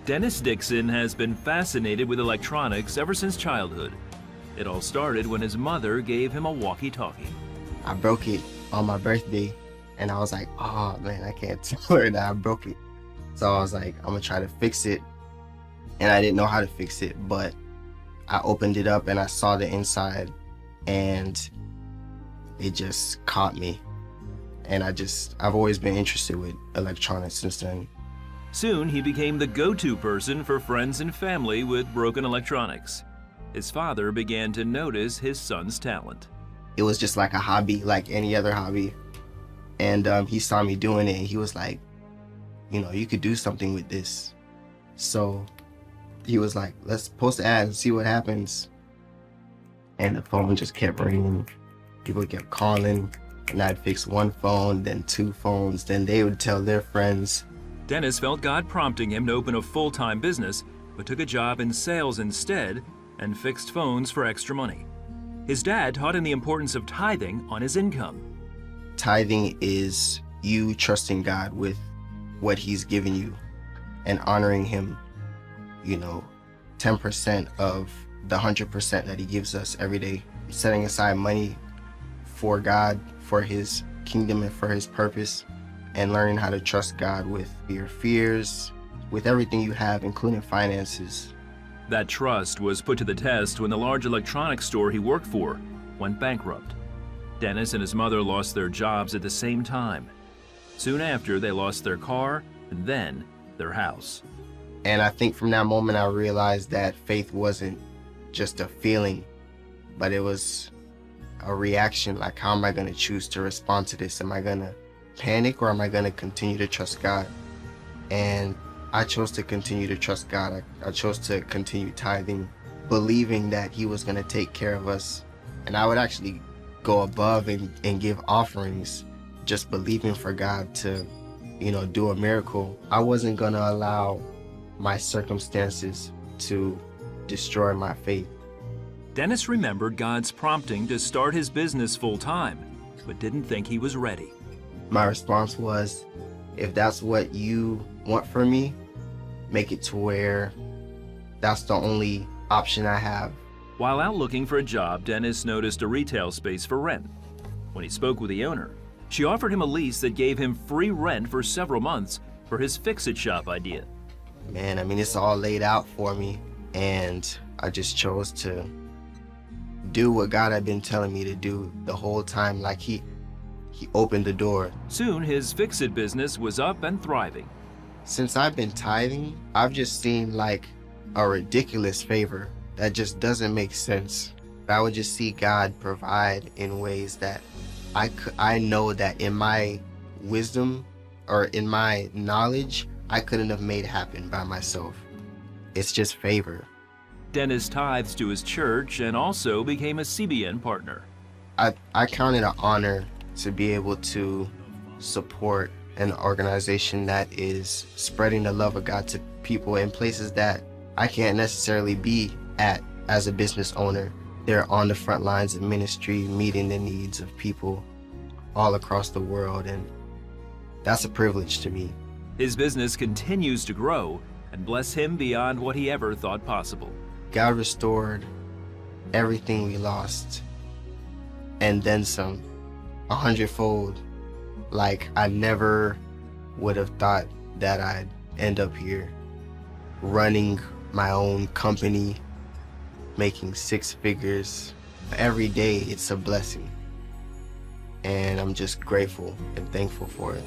Dennis Dixon has been fascinated with electronics ever since childhood. It all started when his mother gave him a walkie-talkie. I broke it on my birthday, and I was like, oh man, I can't tell her that I broke it. So I was like, I'm gonna try to fix it. And I didn't know how to fix it, but I opened it up and I saw the inside, and it just caught me. And I've always been interested with electronics since then. Soon he became the go-to person for friends and family with broken electronics. His father began to notice his son's talent. It was just like a hobby, like any other hobby. And he saw me doing it, and he was like, you know, you could do something with this. So he was like, let's post an ad and see what happens. And the phone just kept ringing. People kept calling, and I'd fix one phone, then two phones, then they would tell their friends. Dennis felt God prompting him to open a full-time business, but took a job in sales instead and fixed phones for extra money. His dad taught him the importance of tithing on his income. Tithing is you trusting God with what he's given you and honoring him, you know, 10% of the 100% that he gives us every day. Setting aside money for God, for his kingdom and for his purpose, and learning how to trust God with your fears, with everything you have, including finances. That trust was put to the test when the large electronics store he worked for went bankrupt. Dennis and his mother lost their jobs at the same time. Soon after, they lost their car and then their house. And I think from that moment I realized that faith wasn't just a feeling, but it was a reaction. Like, how am I going to choose to respond to this? Am I going to panic, or am I going to continue to trust God? And I chose to continue to trust God. I chose to continue tithing, believing that he was going to take care of us. And I would actually go above and give offerings, just believing for God to, you know, do a miracle. I wasn't going to allow my circumstances to destroy my faith. Dennis remembered God's prompting to start his business full-time, but didn't think he was ready. My response was, if that's what you want for me, make it to where that's the only option I have. While out looking for a job, Dennis noticed a retail space for rent. When he spoke with the owner, she offered him a lease that gave him free rent for several months for his fix-it-shop idea. Man, I mean, it's all laid out for me, and I just chose to do what God had been telling me to do the whole time. Like he opened the door. Soon, his fix-it business was up and thriving. Since I've been tithing, I've just seen like a ridiculous favor that just doesn't make sense. I would just see God provide in ways that I know that in my wisdom or in my knowledge, I couldn't have made happen by myself. It's just favor. Dennis tithes to his church and also became a CBN partner. I count it an honor to be able to support an organization that is spreading the love of God to people in places that I can't necessarily be at as a business owner. They're on the front lines of ministry, meeting the needs of people all across the world, and that's a privilege to me. His business continues to grow and bless him beyond what he ever thought possible. God restored everything we lost, and then some, 100-fold. Like, I never would have thought that I'd end up here running my own company, making 6 figures. Every day it's a blessing, and I'm just grateful and thankful for it.